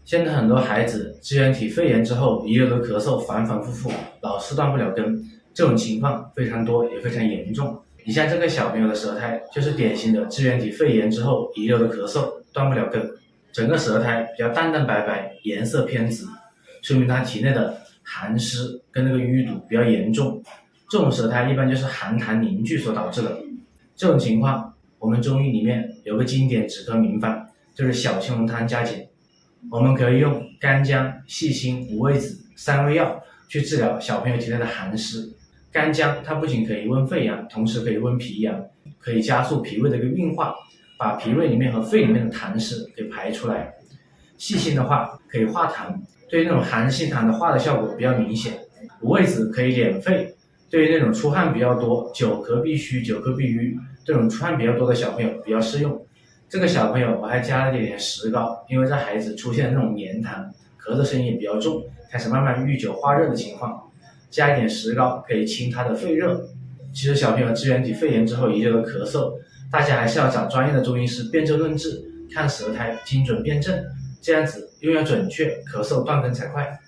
现在很多孩子支原体肺炎之后遗留的咳嗽反反复复，老是断不了根，这种情况非常多也非常严重。你像这个小朋友的舌苔就是典型的支原体肺炎之后遗留的咳嗽断不了根，整个舌苔比较淡淡白白，颜色偏紫，说明他体内的寒湿跟那个淤堵比较严重。这种舌苔一般就是寒痰凝聚所导致的。这种情况我们中医里面有个经典止咳名方，就是小青龙汤加减。我们可以用干姜、细辛、五味子3味药去治疗小朋友体内的寒湿。干姜它不仅可以温肺阳，同时可以温脾阳，可以加速脾胃的一个运化，把脾胃里面和肺里面的痰湿给排出来。细辛的话可以化痰，对于那种寒细痰的化的效果比较明显。五味子可以敛肺，对于那种出汗比较多、久咳必虚、久咳必瘀这种出汗比较多的小朋友比较适用。这个小朋友我还加了一点石膏，因为这孩子出现那种黏痰，咳的声音也比较重，开始慢慢遇久化热的情况，加一点石膏可以清他的肺热。其实小朋友支原体肺炎之后遗留的咳嗽，大家还是要找专业的中医师辨证论治，看舌苔精准辨证，这样子用药准确，咳嗽断根才快。